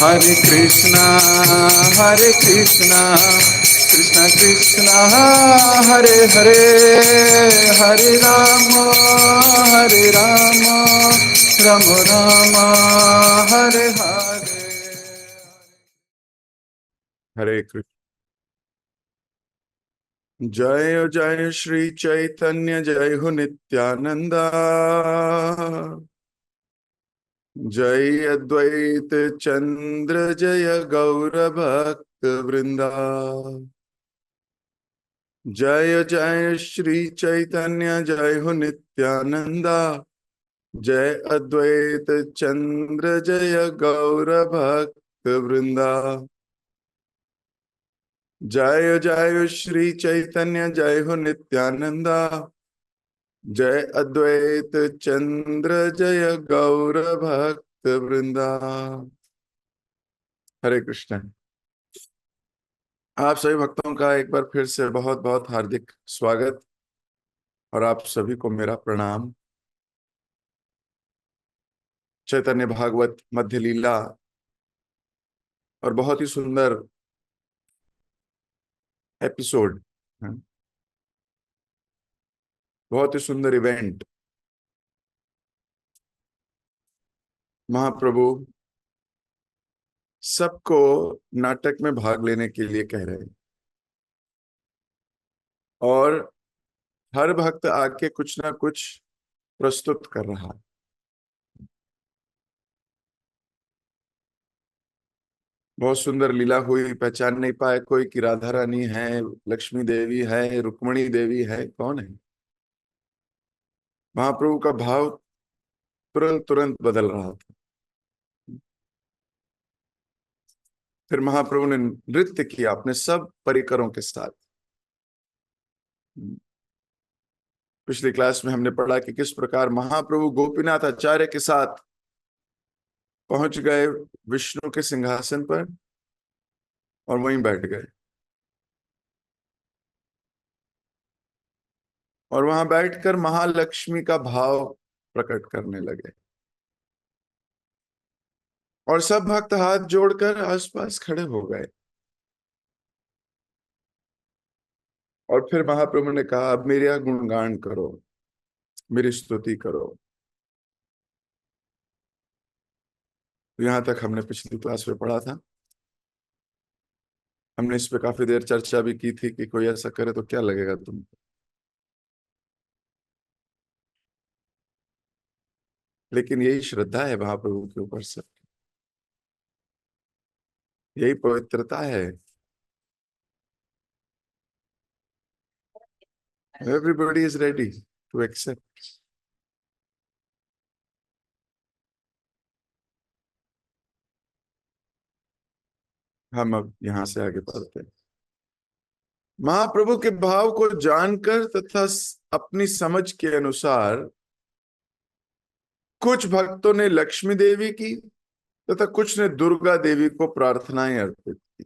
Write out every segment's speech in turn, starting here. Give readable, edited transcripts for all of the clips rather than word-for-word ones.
Hare Krishna, Hare Krishna, Krishna Krishna, Hare Hare, Hare Rama, Hare Rama, Rama Rama, Hare Hare. Hare Krishna. जय जय श्री चैतन्य, जय हो नित्यानंदा, जय अद्वैत चंद्र, जय गौर भक्त वृंदा। जय जय श्री चैतन्य, जय हो नित्यानंदा, जय अद्वैत चंद्र, जय गौर भक्त वृंदा। जय जय श्री चैतन्य, जय हो नित्यानंदा, जय अद्वैत चंद्र, जय गौर भक्त वृंदा। हरे कृष्ण। आप सभी भक्तों का एक बार फिर से बहुत बहुत हार्दिक स्वागत और आप सभी को मेरा प्रणाम। चैतन्य भागवत मध्य लीला और बहुत ही सुंदर एपिसोड, बहुत ही सुंदर इवेंट। महाप्रभु सबको नाटक में भाग लेने के लिए कह रहे हैं और हर भक्त आके कुछ ना कुछ प्रस्तुत कर रहा है। बहुत सुंदर लीला हुई, पहचान नहीं पाए कोई कि राधा रानी है, लक्ष्मी देवी है, रुक्मणी देवी है, कौन है। महाप्रभु का भाव तुरंत तुरंत बदल रहा था। फिर महाप्रभु ने नृत्य किया अपने सब परिकरों के साथ। पिछली क्लास में हमने पढ़ा कि किस प्रकार महाप्रभु गोपीनाथ आचार्य के साथ पहुंच गए विष्णु के सिंहासन पर और वहीं बैठ गए और वहां बैठकर महालक्ष्मी का भाव प्रकट करने लगे और सब भक्त हाथ जोड़कर आसपास खड़े हो गए। और फिर महाप्रभु ने कहा, अब मेरा गुणगान करो, मेरी स्तुति करो। तो यहां तक हमने पिछली क्लास में पढ़ा था। हमने इस पे काफी देर चर्चा भी की थी कि कोई ऐसा करे तो क्या लगेगा तुमको। लेकिन यही श्रद्धा है महाप्रभु के ऊपर सब, यही पवित्रता है। Everybody is ready to accept. हम अब यहां से आगे बढ़ते हैं। महाप्रभु के भाव को जानकर तथा अपनी समझ के अनुसार कुछ भक्तों ने लक्ष्मी देवी की तथा कुछ ने दुर्गा देवी को प्रार्थनाएं अर्पित की।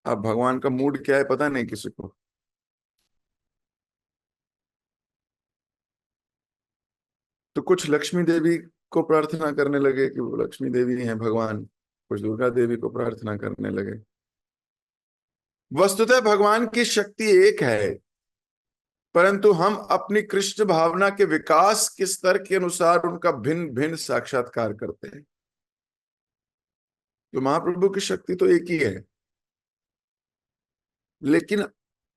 अब भगवान का मूड क्या है पता नहीं किसी को। तो कुछ लक्ष्मी देवी को प्रार्थना करने लगे कि वो लक्ष्मी देवी हैं भगवान, कुछ दुर्गा देवी को प्रार्थना करने लगे। वस्तुतः भगवान की शक्ति एक है, परंतु हम अपनी कृष्ण भावना के विकास के स्तर के अनुसार उनका भिन्न भिन्न साक्षात्कार करते हैं। तो महाप्रभु की शक्ति तो एक ही है, लेकिन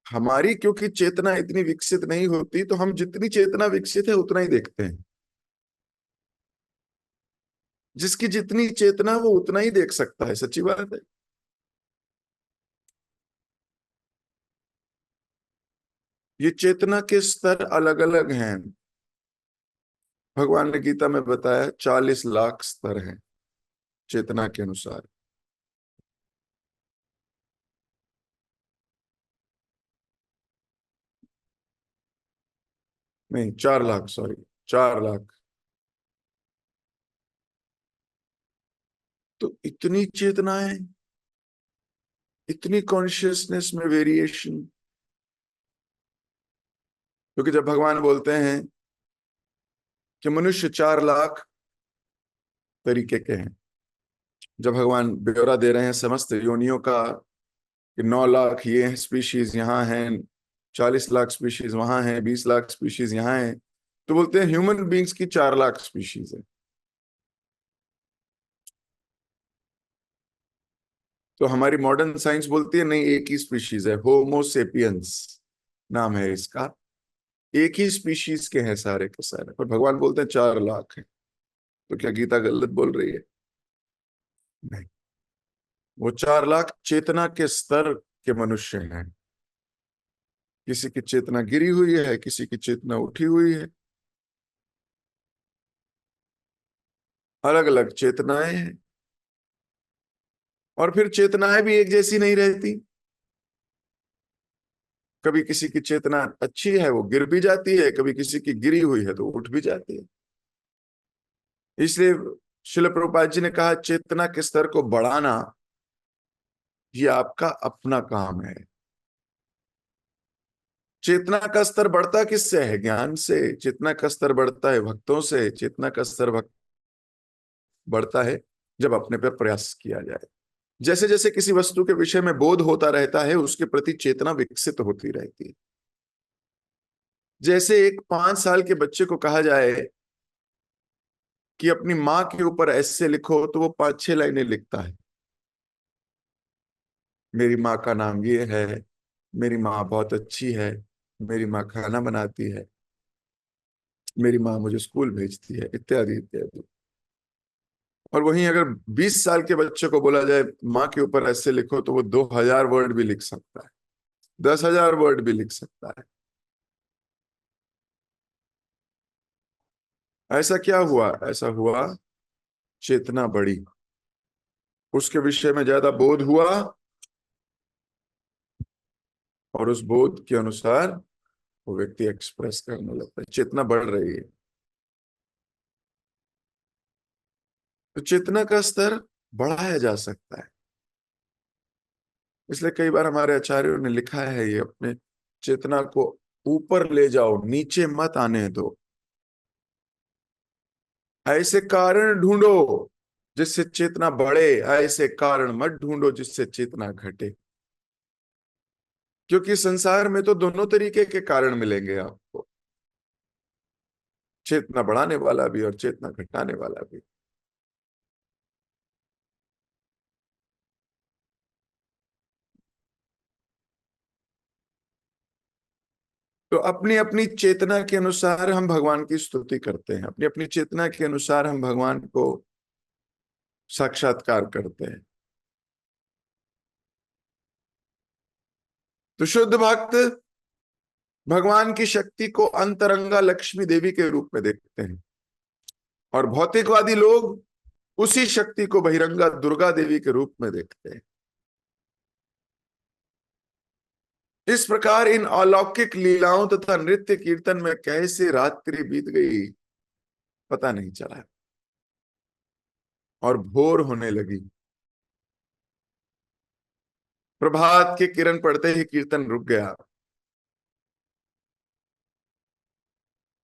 हमारी क्योंकि चेतना इतनी विकसित नहीं होती, तो हम जितनी चेतना विकसित है उतना ही देखते हैं। जिसकी जितनी चेतना वो उतना ही देख सकता है, सच्ची बात है। ये चेतना के स्तर अलग अलग हैं। भगवान ने गीता में बताया 40 लाख स्तर हैं चेतना के अनुसार। नहीं, 4 लाख, सॉरी, 4 लाख। तो इतनी चेतनाएं, इतनी कॉन्शियसनेस में वेरिएशन। क्योंकि जब भगवान बोलते हैं कि मनुष्य 4 लाख तरीके के हैं, जब भगवान ब्यौरा दे रहे हैं समस्त योनियों का कि 9 लाख ये स्पीशीज यहाँ हैं, 40 लाख स्पीशीज वहां हैं, 20 लाख स्पीशीज यहाँ हैं, तो बोलते हैं ह्यूमन बींग्स की 4 लाख स्पीशीज है। तो हमारी मॉडर्न साइंस बोलती है नहीं, एक ही स्पीशीज है, होमोसेपियंस नाम है इसका, एक ही स्पीशीज के हैं सारे के सारे, पर भगवान बोलते हैं 4 लाख है। तो क्या गीता गलत बोल रही है? नहीं, वो 4 लाख चेतना के स्तर के मनुष्य हैं। किसी की चेतना गिरी हुई है, किसी की चेतना उठी हुई है, अलग अलग चेतनाएं हैं। और फिर चेतनाएं भी एक जैसी नहीं रहती। कभी किसी की चेतना अच्छी है, वो गिर भी जाती है, कभी किसी की गिरी हुई है तो उठ भी जाती है। इसलिए श्रील प्रभुपाद जी ने कहा चेतना के स्तर को बढ़ाना ये आपका अपना काम है। चेतना का स्तर बढ़ता किससे है? ज्ञान से। चेतना का स्तर बढ़ता है भक्तों से। चेतना का स्तर बढ़ता है जब अपने पर प्रयास किया जाए। जैसे जैसे किसी वस्तु के विषय में बोध होता रहता है, उसके प्रति चेतना विकसित होती रहती है। जैसे एक 5 साल के बच्चे को कहा जाए कि अपनी माँ के ऊपर ऐसे लिखो, तो वो 5-6 लाइनें लिखता है। मेरी माँ का नाम ये है, मेरी माँ बहुत अच्छी है, मेरी माँ खाना बनाती है, मेरी माँ मुझे स्कूल भेजती है, इत्यादि इत्यादि। और वहीं अगर 20 साल के बच्चे को बोला जाए माँ के ऊपर ऐसे लिखो, तो वो 2000 वर्ड भी लिख सकता है, 10,000 वर्ड भी लिख सकता है। ऐसा क्या हुआ? ऐसा हुआ चेतना बढ़ी, उसके विषय में ज्यादा बोध हुआ, और उस बोध के अनुसार वो व्यक्ति एक्सप्रेस करने लगता है, चेतना बढ़ रही है। तो चेतना का स्तर बढ़ाया जा सकता है। इसलिए कई बार हमारे आचार्यों ने लिखा है ये, अपने चेतना को ऊपर ले जाओ, नीचे मत आने दो। ऐसे कारण ढूंढो जिससे चेतना बढ़े, ऐसे कारण मत ढूंढो जिससे चेतना घटे। क्योंकि संसार में तो दोनों तरीके के कारण मिलेंगे आपको, चेतना बढ़ाने वाला भी और चेतना घटाने वाला भी। तो अपनी अपनी चेतना के अनुसार हम भगवान की स्तुति करते हैं, अपनी अपनी चेतना के अनुसार हम भगवान को साक्षात्कार करते हैं। तो शुद्ध भक्त भगवान की शक्ति को अंतरंगा लक्ष्मी देवी के रूप में देखते हैं, और भौतिकवादी लोग उसी शक्ति को बहिरंगा दुर्गा देवी के रूप में देखते हैं। इस प्रकार इन अलौकिक लीलाओं तथा नृत्य कीर्तन में कैसे रात्रि बीत गई पता नहीं चला, और भोर होने लगी। प्रभात के किरण पड़ते ही कीर्तन रुक गया,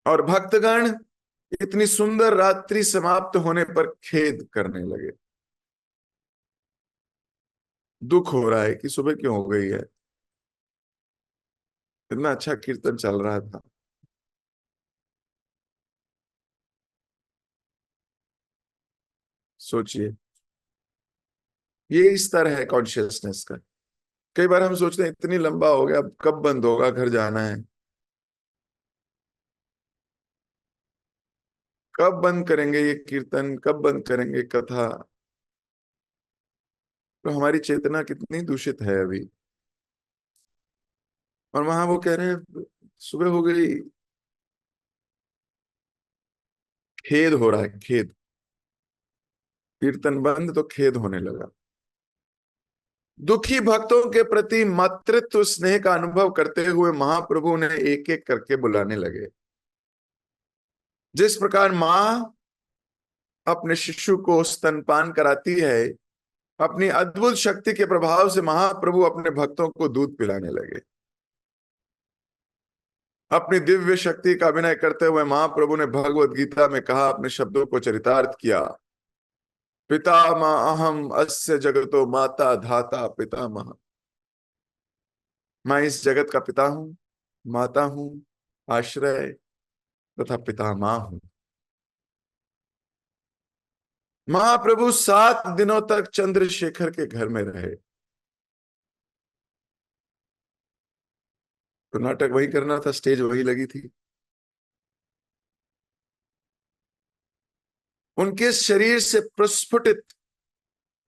और भक्तगण इतनी सुंदर रात्रि समाप्त होने पर खेद करने लगे। दुख हो रहा है कि सुबह क्यों हो गई है, इतना अच्छा कीर्तन चल रहा था। सोचिए, ये स्तर है कॉन्शियसनेस का। कई बार हम सोचते हैं इतनी लंबा हो गया, अब कब बंद होगा, घर जाना है, कब बंद करेंगे ये कीर्तन, कब बंद करेंगे कथा। तो हमारी चेतना कितनी दूषित है अभी। और वहां वो कह रहे हैं सुबह हो गई, खेद हो रहा है, खेद। कीर्तन बंद तो खेद होने लगा। दुखी भक्तों के प्रति मातृत्व स्नेह का अनुभव करते हुए महाप्रभु ने एक एक करके बुलाने लगे। जिस प्रकार मां अपने शिशु को स्तनपान कराती है, अपनी अद्भुत शक्ति के प्रभाव से महाप्रभु अपने भक्तों को दूध पिलाने लगे। अपनी दिव्य शक्ति का अभिनय करते हुए महाप्रभु ने भगवत गीता में कहा, अपने शब्दों को चरितार्थ किया पितामह अहम अस्य जगतो माता धाता पितामह। मैं इस जगत का पिता हूं, माता हूं, आश्रय तथा पितामह हूं। महाप्रभु 7 दिनों तक चंद्रशेखर के घर में रहे। तो नाटक वही करना था, स्टेज वही लगी थी। उनके शरीर से प्रस्फुटित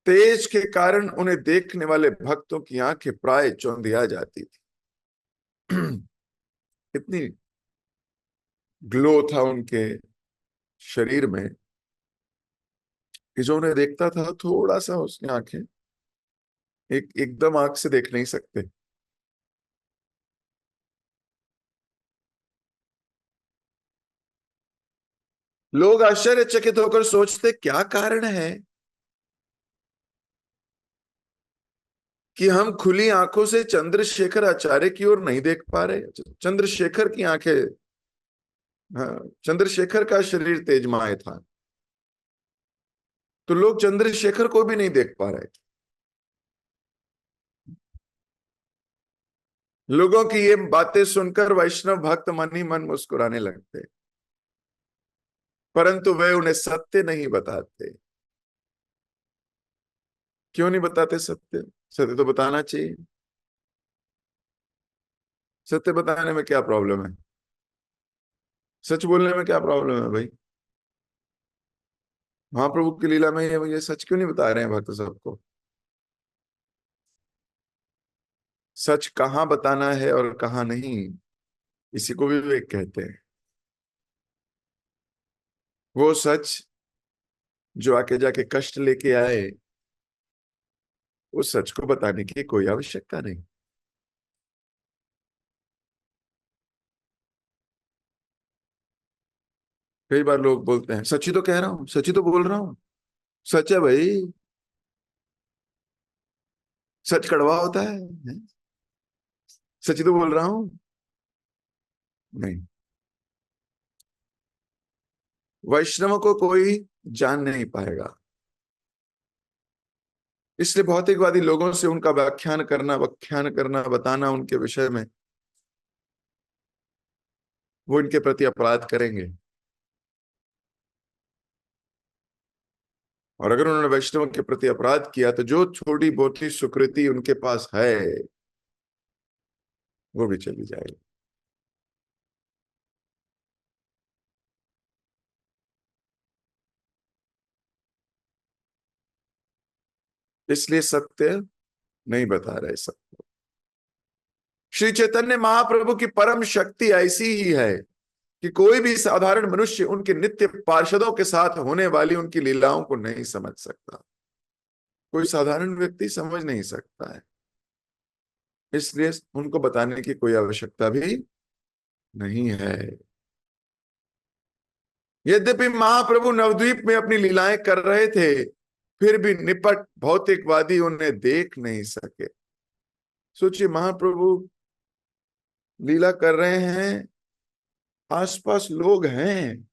तेज के कारण उन्हें देखने वाले भक्तों की आंखें प्राय चौंधिया जाती थी। इतनी ग्लो था उनके शरीर में कि जो उन्हें देखता था थोड़ा सा उसकी आंखें एकदम आंख से देख नहीं सकते। लोग आश्चर्यचकित होकर सोचते क्या कारण है कि हम खुली आंखों से चंद्रशेखर आचार्य की ओर नहीं देख पा रहे। चंद्रशेखर की आंखें, हाँ, चंद्रशेखर का शरीर तेजमाय था, तो लोग चंद्रशेखर को भी नहीं देख पा रहे। लोगों की ये बातें सुनकर वैष्णव भक्त मन ही मन मुस्कुराने लगते, परंतु वे उन्हें सत्य नहीं बताते। क्यों नहीं बताते सत्य? सत्य तो बताना चाहिए। सत्य बताने में क्या प्रॉब्लम है? सच बोलने में क्या प्रॉब्लम है भाई? महाप्रभु की लीला में ये सच क्यों नहीं बता रहे हैं भक्त सबको? सच कहाँ बताना है और कहाँ नहीं, इसी को विवेक कहते हैं। वो सच जो आके जाके कष्ट लेके आए, उस सच को बताने की कोई आवश्यकता नहीं। कई बार लोग बोलते हैं सच ही तो कह रहा हूं, सच ही तो बोल रहा हूं। सच है भाई, सच कड़वा होता है? सच ही तो बोल रहा हूं। नहीं, वैष्णव को कोई जान नहीं पाएगा। इसलिए भौतिकवादी लोगों से उनका व्याख्यान करना बताना उनके विषय में, वो इनके प्रति अपराध करेंगे। और अगर उन्होंने वैष्णव के प्रति अपराध किया तो जो छोटी बहुत सुकृति उनके पास है वो भी चली जाएगी। इसलिए सत्य नहीं बता रहे सबको। श्री चैतन्य महाप्रभु की परम शक्ति ऐसी ही है कि कोई भी साधारण मनुष्य उनके नित्य पार्षदों के साथ होने वाली उनकी लीलाओं को नहीं समझ सकता। कोई साधारण व्यक्ति समझ नहीं सकता है, इसलिए उनको बताने की कोई आवश्यकता भी नहीं है। यद्यपि महाप्रभु नवद्वीप में अपनी लीलाएं कर रहे थे, फिर भी निपट भौतिकवादी उन्हें देख नहीं सके। सोचिए, महाप्रभु लीला कर रहे हैं, आसपास लोग हैं,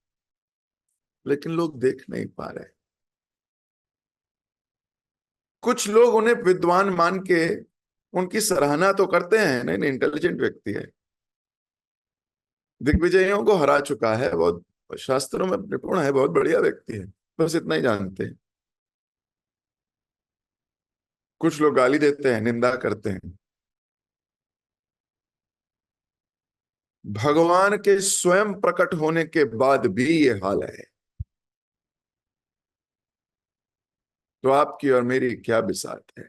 लेकिन लोग देख नहीं पा रहे। कुछ लोग उन्हें विद्वान मान के उनकी सराहना तो करते हैं, नहीं नहीं इंटेलिजेंट व्यक्ति है, दिग्विजयों को हरा चुका है, बहुत शास्त्रों में निपुण है, बहुत बढ़िया व्यक्ति है, बस इतना ही जानते हैं। कुछ लोग गाली देते हैं, निंदा करते हैं। भगवान के स्वयं प्रकट होने के बाद भी ये हाल है, तो आपकी और मेरी क्या बिसात है?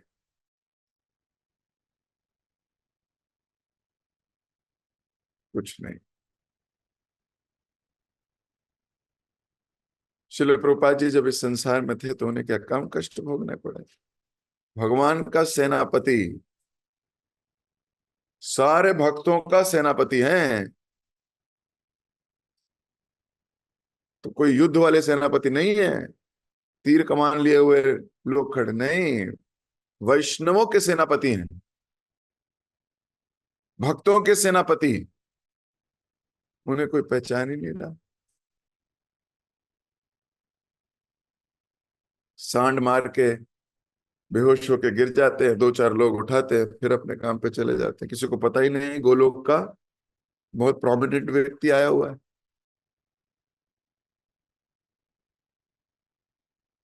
कुछ नहीं। श्रील प्रभुपाद जी जब इस संसार में थे तो उन्हें क्या कम कष्ट भोगने पड़े? भगवान का सेनापति, सारे भक्तों का सेनापति हैं, तो कोई युद्ध वाले सेनापति नहीं है, तीर कमान लिए हुए लोग खड़े नहीं, वैष्णवों के सेनापति हैं, भक्तों के सेनापति। उन्हें कोई पहचान ही नहीं रहा। सांड मार के बेहोश होके गिर जाते हैं, दो चार लोग उठाते हैं, फिर अपने काम पे चले जाते हैं, किसी को पता ही नहीं गोलोक का बहुत प्रोमिनेंट व्यक्ति आया हुआ है।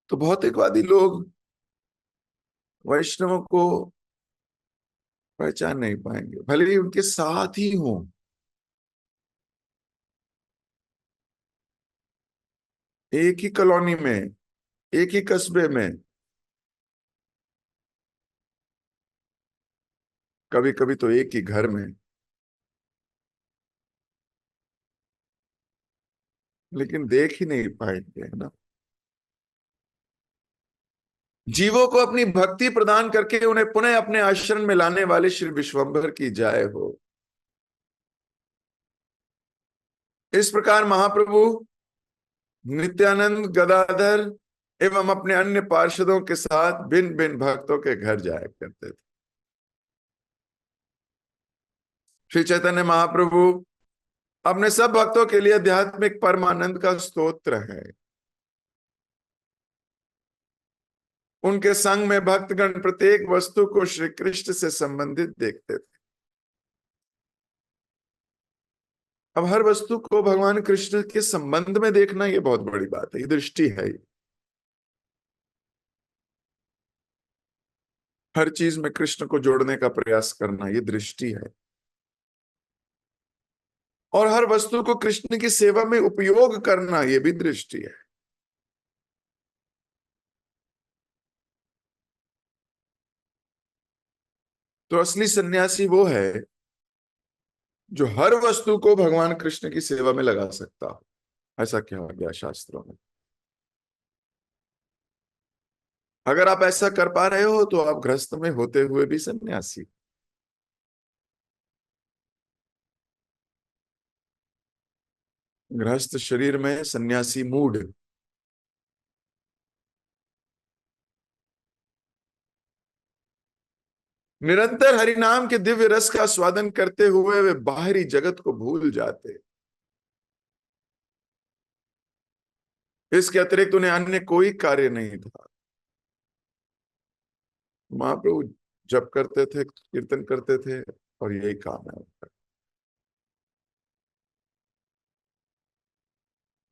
तो भौतिकवादी लोग वैष्णवों को पहचान नहीं पाएंगे, भले ही उनके साथ ही हों। एक ही कॉलोनी में, एक ही कस्बे में, कभी कभी तो एक ही घर में, लेकिन देख ही नहीं पाएंगे, है ना। जीवों को अपनी भक्ति प्रदान करके उन्हें पुनः अपने आश्रम में लाने वाले श्री विश्वम्भर की जय हो। इस प्रकार महाप्रभु नित्यानंद, गदाधर एवं अपने अन्य पार्षदों के साथ भिन्न भिन्न भक्तों के घर जाया करते थे। श्री चैतन्य महाप्रभु अपने सब भक्तों के लिए आध्यात्मिक परमानंद का स्तोत्र है। उनके संग में भक्तगण प्रत्येक वस्तु को श्री कृष्ण से संबंधित देखते थे। अब हर वस्तु को भगवान कृष्ण के संबंध में देखना ये बहुत बड़ी बात है, ये दृष्टि है। हर चीज में कृष्ण को जोड़ने का प्रयास करना ये दृष्टि है, और हर वस्तु को कृष्ण की सेवा में उपयोग करना ये भी दृष्टि है। तो असली सन्यासी वो है जो हर वस्तु को भगवान कृष्ण की सेवा में लगा सकता हो। ऐसा क्या हो गया शास्त्रों में। अगर आप ऐसा कर पा रहे हो तो आप गृहस्थ में होते हुए भी सन्यासी। गृहस्थ शरीर में सन्यासी मूड। निरंतर हरिनाम के दिव्य रस का स्वादन करते हुए वे बाहरी जगत को भूल जाते। इसके अतिरिक्त उन्हें अन्य कोई कार्य नहीं था। महाप्रभु जप करते थे, कीर्तन करते थे, और यही काम है उनका।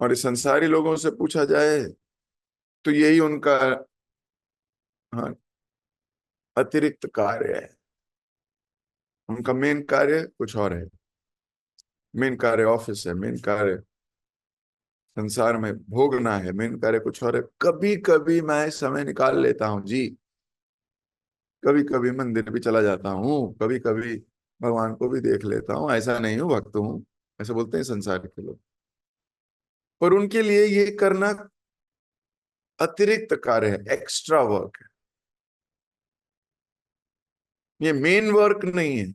और इस संसारी लोगों से पूछा जाए तो यही उनका, हाँ, अतिरिक्त कार्य है। उनका मेन कार्य कुछ और है। मेन कार्य ऑफिस है, मेन कार्य संसार में भोगना है, मेन कार्य कुछ और है। कभी कभी मैं समय निकाल लेता हूँ जी, कभी कभी मंदिर भी चला जाता हूँ, कभी कभी भगवान को भी देख लेता हूँ, ऐसा नहीं हूँ भक्त हूँ, ऐसे बोलते हैं संसार के लोग। पर उनके लिए ये करना अतिरिक्त कार्य है, एक्स्ट्रा वर्क है। ये मेन वर्क नहीं है।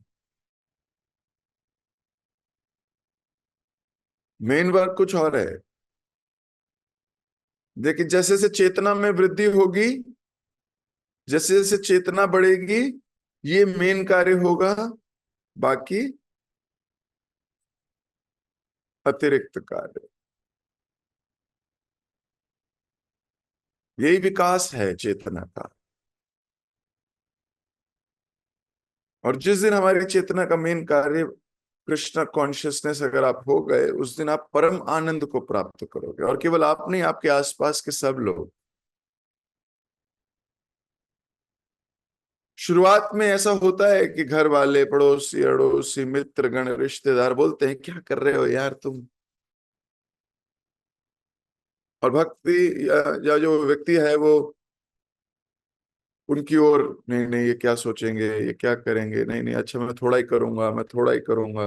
मेन वर्क कुछ और है। देखिए, जैसे जैसे चेतना में वृद्धि होगी, जैसे जैसे चेतना बढ़ेगी, ये मेन कार्य होगा, बाकी अतिरिक्त कार्य। यही विकास है चेतना का। और जिस दिन हमारी चेतना का मेन कार्य कृष्ण कॉन्शियसनेस अगर आप हो गए, उस दिन आप परम आनंद को प्राप्त करोगे, और केवल आप नहीं, आपके आसपास के सब लोग। शुरुआत में ऐसा होता है कि घर वाले, पड़ोसी, अड़ोसी, मित्रगण, रिश्तेदार बोलते हैं क्या कर रहे हो यार तुम। और भक्ति या जो व्यक्ति है वो उनकी ओर, नहीं नहीं ये क्या सोचेंगे, ये क्या करेंगे, नहीं नहीं अच्छा मैं थोड़ा ही करूंगा, मैं थोड़ा ही करूंगा,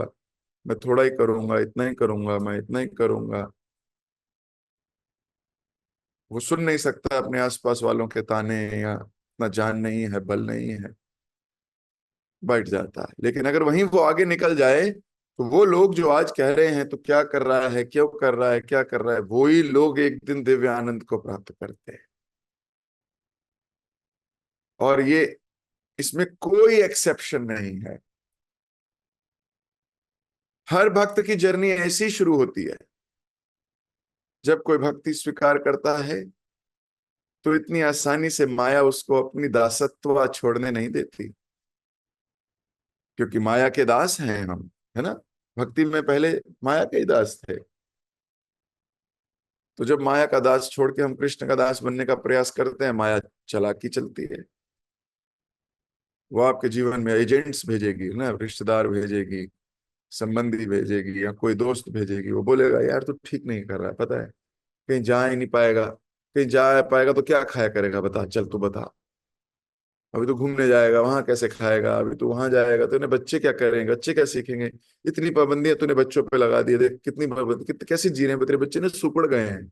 मैं थोड़ा ही करूंगा, इतना ही करूंगा, मैं इतना ही करूंगा। वो सुन नहीं सकता अपने आसपास वालों के ताने, या इतना जान नहीं है, बल नहीं है, बैठ जाता है। लेकिन अगर वहीं वो आगे निकल जाए, तो वो लोग जो आज कह रहे हैं तो क्या कर रहा है, क्यों कर रहा है, क्या कर रहा है, वही लोग एक दिन दिव्य आनंद को प्राप्त करते हैं। और ये, इसमें कोई एक्सेप्शन नहीं है। हर भक्त की जर्नी ऐसी शुरू होती है, जब कोई भक्ति स्वीकार करता है तो इतनी आसानी से माया उसको अपनी दासत्व छोड़ने नहीं देती, क्योंकि माया के दास हैं हम, है ना। भक्ति में पहले माया के ही दास थे। तो जब माया का दास छोड़ के हम कृष्ण का दास बनने का प्रयास करते हैं, माया चालाकी चलती है। वो आपके जीवन में एजेंट्स भेजेगी ना, रिश्तेदार भेजेगी, संबंधी भेजेगी, या कोई दोस्त भेजेगी। वो बोलेगा यार तू ठीक नहीं कर रहा है, पता है, कहीं जा ही नहीं पाएगा, कहीं जा पाएगा तो क्या खाया करेगा, बता, चल तू बता। अभी तो घूमने जाएगा, वहां कैसे खाएगा, अभी तो वहां जाएगा तो बच्चे क्या करेंगे, बच्चे क्या सीखेंगे, इतनी पाबंदियां तूने बच्चों पे लगा दी है, देख कितनी पाबंदी, कितने कैसे जी रहे हैं तेरे बच्चे, ने सुपड़ गए हैं।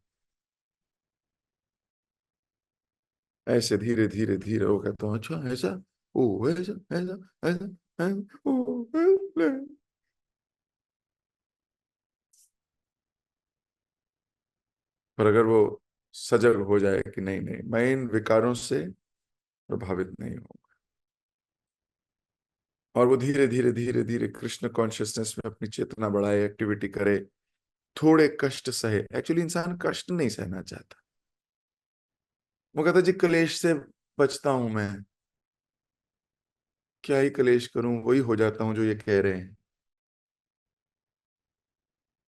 ऐसे धीरे धीरे धीरे वो कहता हूँ अच्छा ऐसा, ओ ऐसा ऐसा ऐसा, ओ ऐसा। पर अगर वो सजग हो जाए कि नहीं नहीं, मैं इन विकारों से प्रभावित नहीं हूं, और वो धीरे धीरे धीरे धीरे कृष्ण कॉन्शियसनेस में अपनी चेतना बढ़ाए, एक्टिविटी करे, थोड़े कष्ट सहे। एक्चुअली इंसान कष्ट नहीं सहना चाहता। वो कहता जी कलेश से बचता हूं मैं, क्या ही कलेश करूं, वही हो जाता हूं जो ये कह रहे हैं।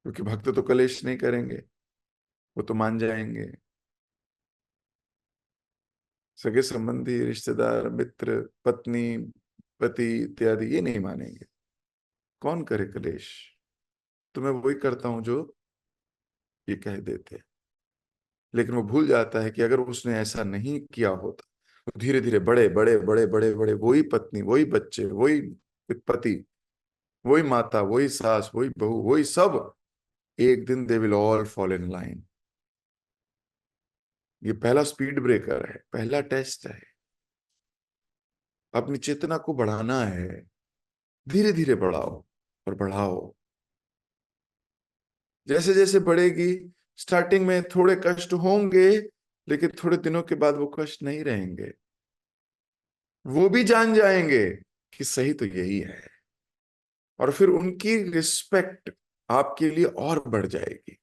क्योंकि भक्त तो कलेश नहीं करेंगे, वो तो मान जाएंगे। सगे संबंधी, रिश्तेदार, मित्र, पत्नी, पति इत्यादि ये नहीं मानेंगे। कौन करे कलेश, तो मैं वही करता हूं जो ये कह देते हैं। लेकिन वो भूल जाता है कि अगर उसने ऐसा नहीं किया होता, तो धीरे धीरे बड़े बड़े बड़े बड़े बड़े वही पत्नी, वही बच्चे, वही पति, वही माता, वही सास, वही बहू, वही सब, एक दिन they will all fall in line. ये पहला स्पीड ब्रेकर है, पहला टेस्ट है। अपनी चेतना को बढ़ाना है, धीरे धीरे बढ़ाओ और बढ़ाओ। जैसे जैसे बढ़ेगी, स्टार्टिंग में थोड़े कष्ट होंगे, लेकिन थोड़े दिनों के बाद वो कष्ट नहीं रहेंगे। वो भी जान जाएंगे कि सही तो यही है, और फिर उनकी रिस्पेक्ट आपके लिए और बढ़ जाएगी,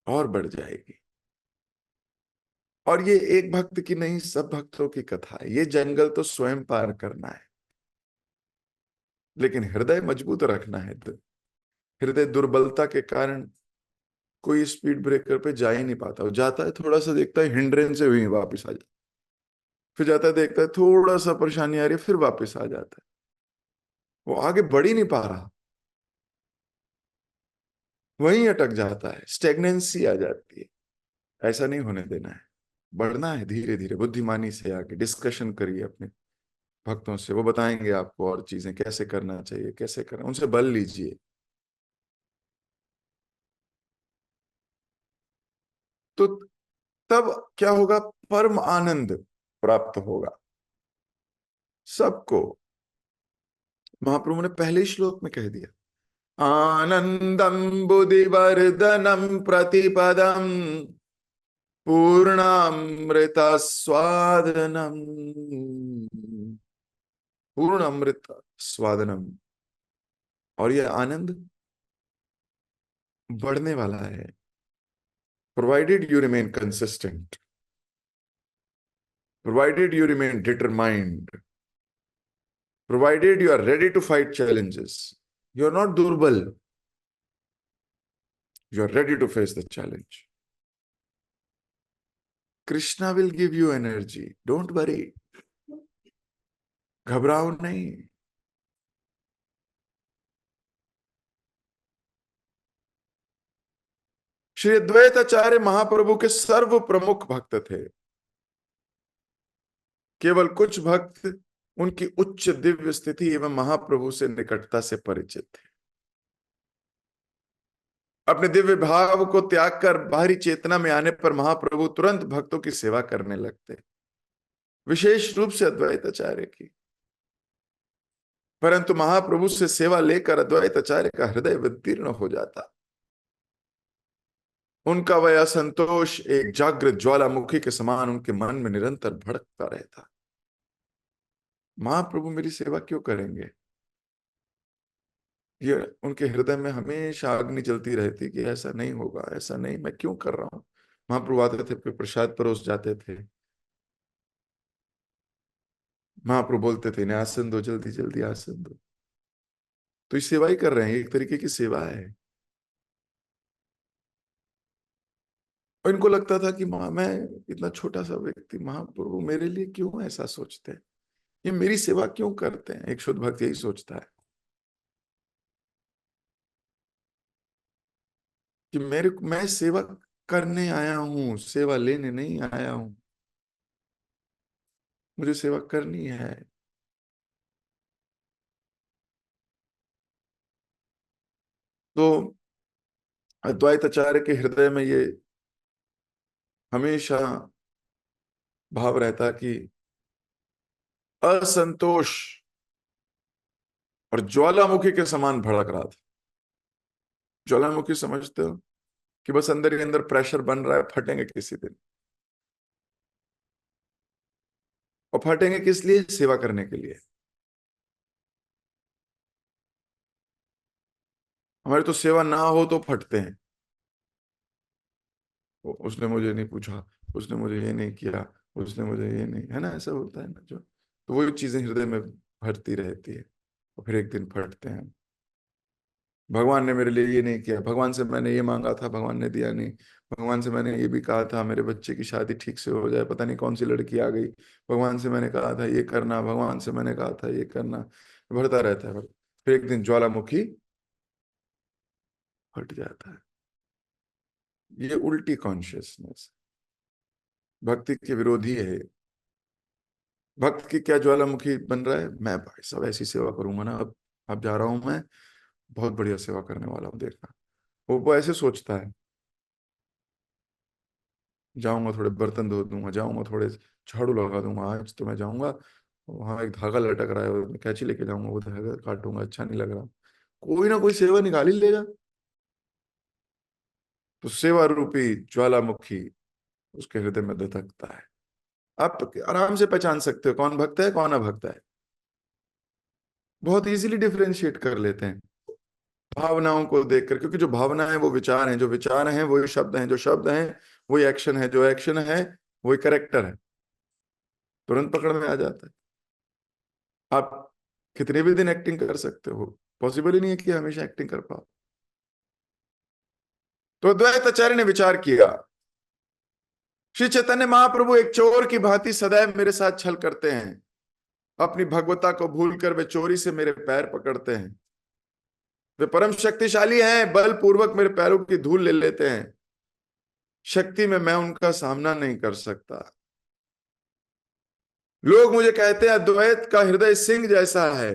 और बढ़ जाएगी। और ये एक भक्त की नहीं, सब भक्तों की कथा है। ये जंगल तो स्वयं पार करना है, लेकिन हृदय मजबूत रखना है। तो हृदय दुर्बलता के कारण कोई स्पीड ब्रेकर पे जा ही नहीं पाता। वो जाता है, थोड़ा सा देखता है हिंड्रेंस से वहीं वापस आ जाता है, फिर जाता है, देखता है थोड़ा सा परेशानी आ रही है, फिर वापस आ जाता है। वो आगे बढ़ ही नहीं पा रहा, वहीं अटक जाता है, स्टेगनेंसी आ जाती है। ऐसा नहीं होने देना है, बढ़ना है धीरे धीरे, बुद्धिमानी से आगे डिस्कशन करिए अपने भक्तों से, वो बताएंगे आपको और चीजें कैसे करना चाहिए, कैसे करना, उनसे बल लीजिए। तो तब क्या होगा, परम आनंद प्राप्त होगा सबको। महाप्रभु ने पहले ही श्लोक में कह दिया, आनंदम बुद्धिवर्धनम प्रतिपदम पूर्णामृत स्वादनम, पूर्ण अमृत स्वादनम। और यह आनंद बढ़ने वाला है, provided you remain consistent, provided you remain determined, provided you are ready to fight challenges. You are not durbal. You are ready to face the challenge. Krishna will give you energy. Don't worry. घबराओ नहीं। श्री अद्वैताचार्य महाप्रभु के सर्व प्रमुख भक्त थे। केवल कुछ भक्त उनकी उच्च दिव्य स्थिति एवं महाप्रभु से निकटता से परिचित थे। अपने दिव्य भाव को त्याग कर बाहरी चेतना में आने पर महाप्रभु तुरंत भक्तों की सेवा करने लगते, विशेष रूप से अद्वैताचार्य की। परंतु महाप्रभु से सेवा लेकर अद्वैताचार्य का हृदय विदीर्ण हो जाता। उनका वह असंतोष एक जागृत ज्वालामुखी के समान उनके मन में निरंतर भड़कता रहता। महाप्रभु मेरी सेवा क्यों करेंगे, ये उनके हृदय में हमेशा अग्नि जलती रहती कि ऐसा नहीं होगा, ऐसा नहीं, मैं क्यों कर रहा हूं, महाप्रभु आते थे, फिर प्रसाद परोस जाते थे। महाप्रभु बोलते थे इन्हें आसन दो, जल्दी जल्दी आसन दो। तो ये सेवा ही कर रहे हैं, एक तरीके की सेवा है। और इनको लगता था कि मैं इतना छोटा सा व्यक्ति, महाप्रभु मेरे लिए क्यों ऐसा सोचते हैं, ये मेरी सेवा क्यों करते हैं। एक शुद्ध भक्त यही सोचता है कि मैं सेवा करने आया हूं, सेवा लेने नहीं आया हूं, मुझे सेवा करनी है। तो अद्वैताचार्य के हृदय में ये हमेशा भाव रहता कि असंतोष और ज्वालामुखी के समान भड़क रहा था। ज्वालामुखी समझते हो कि बस अंदर ही अंदर प्रेशर बन रहा है, फटेंगे किसी दिन। और फटेंगे किस लिए? सेवा करने के लिए। हमारी तो सेवा ना हो तो फटते हैं। उसने मुझे नहीं पूछा, उसने मुझे ये नहीं किया, उसने मुझे ये नहीं, है ना, ऐसा होता है ना जो। तो वही चीजें हृदय में भरती रहती है और फिर एक दिन फटते हैं। भगवान ने मेरे लिए ये नहीं किया, भगवान से मैंने ये मांगा था, भगवान ने दिया नहीं। भगवान से मैंने ये भी कहा था मेरे बच्चे की शादी ठीक से हो जाए, पता नहीं कौन सी लड़की आ गई। भगवान से मैंने कहा था ये करना, भगवान से मैंने कहा था ये करना। बढ़ता रहता है। फिर एक दिन ज्वालामुखी फट जाता है। ये उल्टी कॉन्शियसनेस भक्ति के विरोधी है। भक्त की क्या ज्वालामुखी बन रहा है, मैं भाई सब ऐसी सेवा करूंगा ना, अब जा रहा हूं मैं, बहुत बढ़िया सेवा करने वाला हूँ, देखना। वो ऐसे सोचता है, जाऊंगा थोड़े बर्तन धो दूंगा, जाऊंगा थोड़े झाड़ू लगा दूंगा, आज तो मैं जाऊंगा, वहां एक धागा लटक रहा है, मैं कैंची लेके जाऊंगा, वो धागा काटूंगा, अच्छा नहीं लग रहा। कोई ना कोई सेवा निकाल ही लेगा। तो सेवा रूपी ज्वालामुखी उसके हृदय में धधकता है। आप आराम से पहचान सकते हो कौन भक्त है कौन अभक्त है। बहुत इजीली डिफरेंशिएट कर लेते हैं भावनाओं को देखकर, क्योंकि जो भावना है वो विचार हैं, जो विचार हैं वही शब्द हैं, जो शब्द हैं वही एक्शन है, जो एक्शन है वही करेक्टर है। तुरंत पकड़ में आ जाता है। आप कितने भी दिन एक्टिंग कर सकते हो, पॉसिबल ही नहीं है कि हमेशा एक्टिंग कर पाओ। तो द्वैताचार्य ने विचार किया, श्री चैतन्य महाप्रभु एक चोर की भांति सदैव मेरे साथ छल करते हैं, अपनी भगवता को भूलकर वे चोरी से मेरे पैर पकड़ते हैं। वे परम शक्तिशाली हैं, बलपूर्वक मेरे पैरों की धूल ले लेते हैं। शक्ति में मैं उनका सामना नहीं कर सकता। लोग मुझे कहते हैं अद्वैत का हृदय सिंह जैसा है,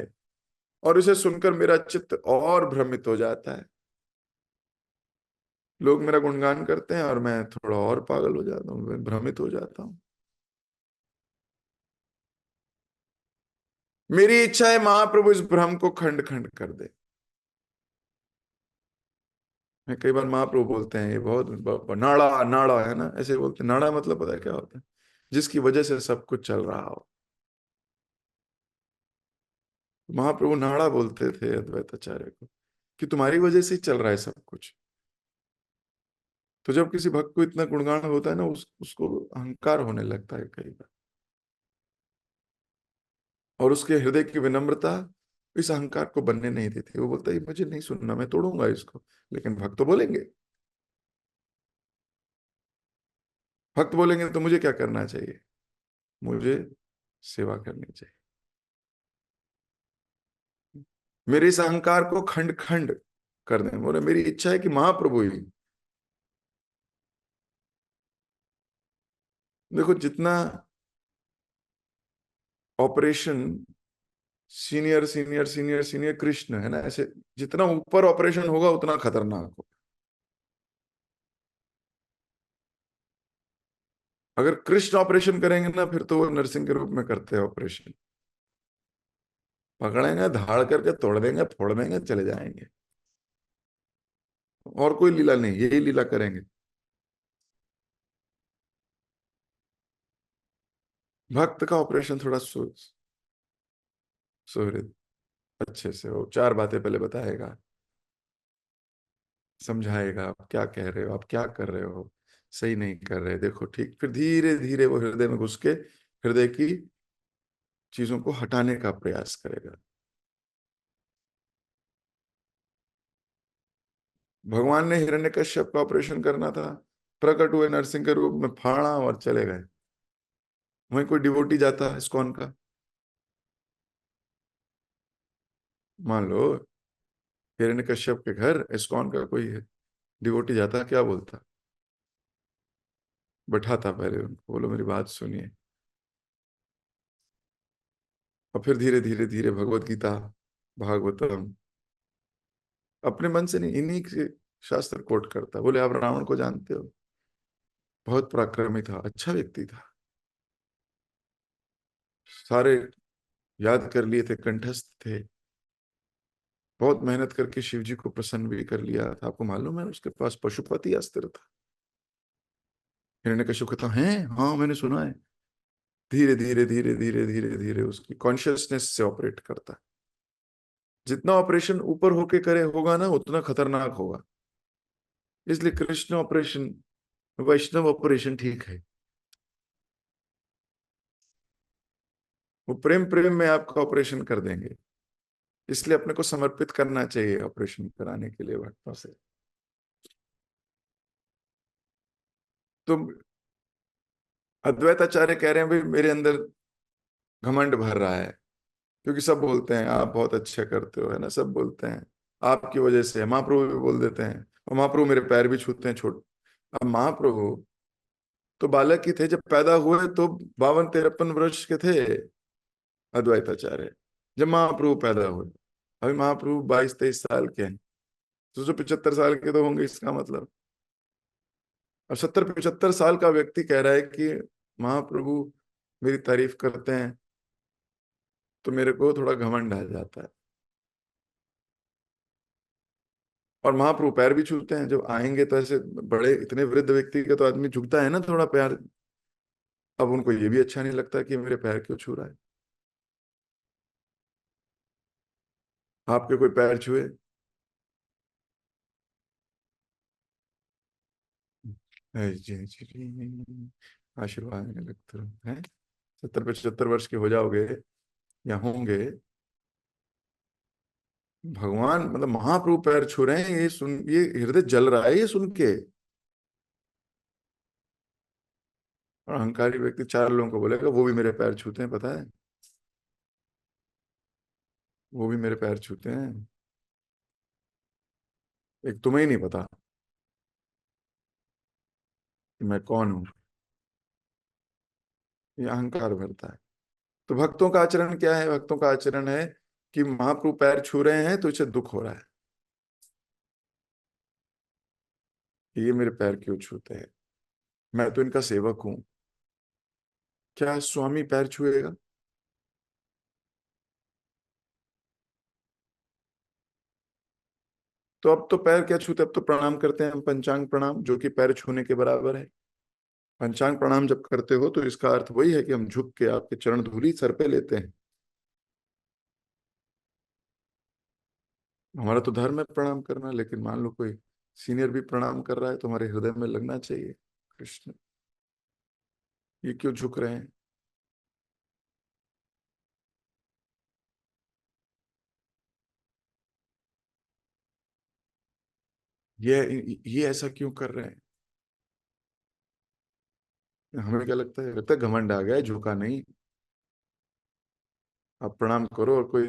और उसे सुनकर मेरा चित्त और भ्रमित हो जाता है। लोग मेरा गुणगान करते हैं और मैं थोड़ा और पागल हो जाता हूँ, मैं भ्रमित हो जाता हूँ। मेरी इच्छा है महाप्रभु इस भ्रम को खंड खंड कर दे। मैं कई बार महाप्रभु बोलते हैं ये बहुत नाड़ा नाड़ा है ना, ऐसे बोलते हैं। नाड़ा मतलब पता है क्या होता है? जिसकी वजह से सब कुछ चल रहा हो। महाप्रभु नाड़ा बोलते थे अद्वैताचार्य को कि तुम्हारी वजह से ही चल रहा है सब कुछ। तो जब किसी भक्त को इतना गुणगान होता है ना, उसको अहंकार होने लगता है कई बार। और उसके हृदय की विनम्रता इस अहंकार को बनने नहीं देती। वो बोलता है मुझे नहीं सुनना, मैं तोड़ूंगा इसको। लेकिन भक्त तो बोलेंगे, भक्त बोलेंगे तो मुझे क्या करना चाहिए? मुझे सेवा करनी चाहिए। मेरे इस अहंकार को खंड खंड कर दें। बोले मेरी इच्छा है कि महाप्रभु ही, देखो जितना operation senior senior senior senior Krishna है ना, ऐसे जितना ऊपर ऑपरेशन होगा उतना खतरनाक हो। अगर कृष्ण ऑपरेशन करेंगे ना, फिर तो वो नरसिंह के रूप में करते हैं ऑपरेशन। पकड़ेंगे, धाड़ करके तोड़ देंगे, फोड़ देंगे, चले जाएंगे। और कोई लीला नहीं, यही लीला करेंगे। भक्त का ऑपरेशन थोड़ा सुहृद अच्छे से हो, चार बातें पहले बताएगा, समझाएगा आप क्या कह रहे हो, आप क्या कर रहे हो, सही नहीं कर रहे, देखो ठीक, फिर धीरे धीरे वो हृदय में घुस के हृदय की चीजों को हटाने का प्रयास करेगा। भगवान ने हिरण्यकश्यप का ऑपरेशन करना था, प्रकट हुए नरसिंह के रूप में, फाड़ा और चले गए। वहीं कोई डिवोटी जाता है इस्कॉन का, मान लो हिरण्यकश्यप के घर इस्कॉन का कोई डिवोटी जाता, क्या बोलता? बैठाता पहले उनको, बोलो मेरी बात सुनिए, और फिर धीरे धीरे धीरे भगवत गीता, भागवतम, अपने मन से नहीं, इन्हीं के शास्त्र कोट करता। बोले आप रावण को जानते हो, बहुत पराक्रमी था, अच्छा व्यक्ति था, सारे याद कर लिए थे, कंठस्थ थे, बहुत मेहनत करके शिव जी को प्रसन्न भी कर लिया था। आपको मालूम है उसके पास पशुपति अस्त्र था। हिरण्यकश्यप कहता है, हाँ मैंने सुना है। धीरे धीरे धीरे धीरे धीरे धीरे उसकी कॉन्शियसनेस से ऑपरेट करता है। जितना ऑपरेशन ऊपर होके करे होगा ना, उतना खतरनाक होगा। इसलिए कृष्ण ऑपरेशन, वैष्णव ऑपरेशन ठीक है। वो प्रेम प्रेम में आपका ऑपरेशन कर देंगे। इसलिए अपने को समर्पित करना चाहिए ऑपरेशन कराने के लिए भक्तों से। तो अद्वैत आचार्य कह रहे हैं भाई मेरे अंदर घमंड भर रहा है, क्योंकि सब बोलते हैं आप बहुत अच्छे करते हो, है ना, सब बोलते हैं आपकी वजह से। महाप्रभु भी बोल देते हैं, और महाप्रभु मेरे पैर भी छूते हैं छोट। अब महाप्रभु तो बालक ही थे जब पैदा हुए, तो 52-53 वर्ष के थे अद्वैत आचार्य जब महाप्रभु पैदा हुए। अभी महाप्रभु 22-23 साल के हैं, तो जो 75 साल के तो होंगे इसका मतलब। अब 70-75 साल का व्यक्ति कह रहा है कि महाप्रभु मेरी तारीफ करते हैं, तो मेरे को थोड़ा घमंड आ जाता है। और महाप्रभु पैर भी छूते हैं जब आएंगे, तो ऐसे बड़े इतने वृद्ध व्यक्ति का तो आदमी झुकता है ना थोड़ा प्यार। अब उनको ये भी अच्छा नहीं लगता कि मेरे पैर क्यों छू रहा है। आपके कोई पैर छुए? जी जी जी, आशीर्वाद में लगते हैं। 70-75 वर्ष के हो जाओगे या होंगे, भगवान मतलब महाप्रभु पैर छू रहे हैं, ये सुन, ये हृदय जल रहा है ये सुन के। और अहंकारी व्यक्ति 4 लोगों को बोलेगा वो भी मेरे पैर छूते हैं, पता है, वो भी मेरे पैर छूते हैं। एक तुम्हें ही नहीं पता कि मैं कौन हूं। ये अहंकार भरता है। तो भक्तों का आचरण क्या है? भक्तों का आचरण है कि महाप्रभु पैर छू रहे हैं तो इसे दुख हो रहा है कि ये मेरे पैर क्यों छूते हैं, मैं तो इनका सेवक हूं। क्या स्वामी पैर छुएगा? तो अब तो पैर क्या छूते, अब तो प्रणाम करते हैं हम, पंचांग प्रणाम, जो कि पैर छूने के बराबर है। पंचांग प्रणाम जब करते हो तो इसका अर्थ वही है कि हम झुक के आपके चरण धूली सर पे लेते हैं। हमारा तो धर्म है प्रणाम करना, लेकिन मान लो कोई सीनियर भी प्रणाम कर रहा है तो हमारे हृदय में लगना चाहिए, कृष्ण ये क्यों झुक रहे हैं। ये ऐसा क्यों कर रहे हैं? हमें क्या लगता है? लगता है घमंड आ गया है, झुका नहीं। आप प्रणाम करो और कोई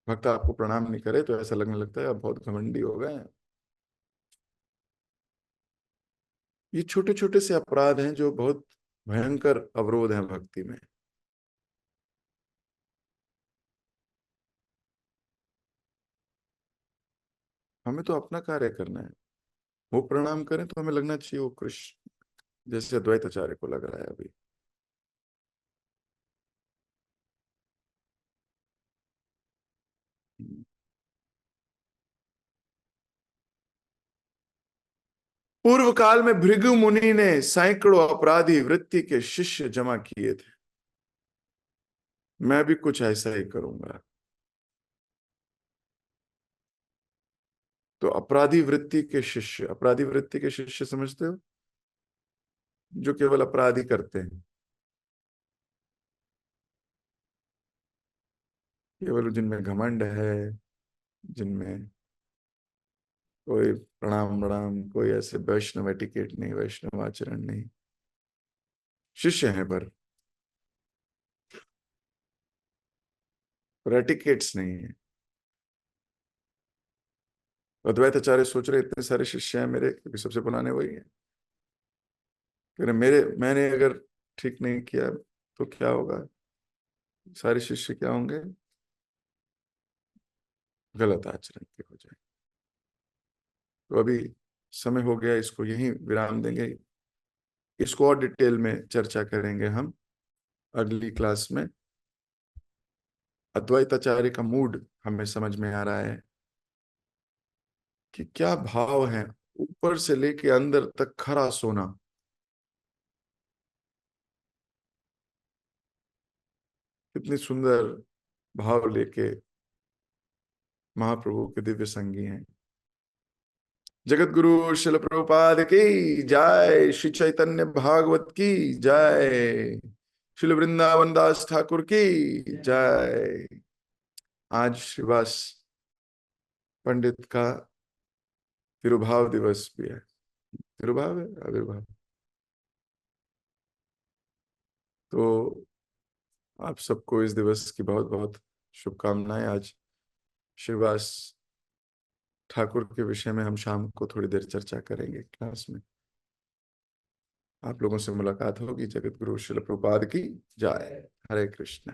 भक्त आपको प्रणाम नहीं करे तो ऐसा लगने लगता है आप बहुत घमंडी हो गए हैं। ये छोटे छोटे से अपराध हैं जो बहुत भयंकर अवरोध हैं भक्ति में। हमें तो अपना कार्य करना है। वो प्रणाम करें तो हमें लगना चाहिए वो कृष्ण, जैसे अद्वैत आचार्य को लग रहा है अभी। पूर्व काल में भृगु मुनि ने सैकड़ों अपराधी वृत्ति के शिष्य जमा किए थे। मैं भी कुछ ऐसा ही करूंगा। तो अपराधी वृत्ति के शिष्य, अपराधी वृत्ति के शिष्य समझते हो? जो केवल अपराध ही करते हैं, केवल जिनमें घमंड है, जिनमें कोई प्रणाम प्रणाम, कोई ऐसे वैष्णव एटिकेट नहीं, वैष्णव आचरण नहीं, शिष्य हैं पर एटिकेट्स नहीं है। अद्वैत आचार्य सोच रहे इतने सारे शिष्य हैं मेरे, क्योंकि सबसे पुराने वही हैं, क्योंकि मैंने अगर ठीक नहीं किया तो क्या होगा, सारे शिष्य क्या होंगे, गलत आचरण के हो जाए। तो अभी समय हो गया, इसको यहीं विराम देंगे। इसको और डिटेल में चर्चा करेंगे हम अगली क्लास में। अद्वैताचार्य का मूड हमें समझ में आ रहा है कि क्या भाव है, ऊपर से लेके अंदर तक खरा सोना। कितनी सुंदर भाव लेके महाप्रभु के दिव्य संगी हैं। जगत गुरु शिल प्रभुपाद की जय, श्री चैतन्य भागवत की जय, श्रील वृंदावन दास ठाकुर की जय। आज श्रीवास पंडित का तिरुभाव दिवस भी है। तिरुभाव है, आविर्भाव। तो आप सबको इस दिवस की बहुत बहुत शुभकामनाएं। आज श्रीवास ठाकुर के विषय में हम शाम को थोड़ी देर चर्चा करेंगे क्लास में। आप लोगों से मुलाकात होगी। जगत गुरु शिल प्रभुपाद की जय। हरे कृष्ण।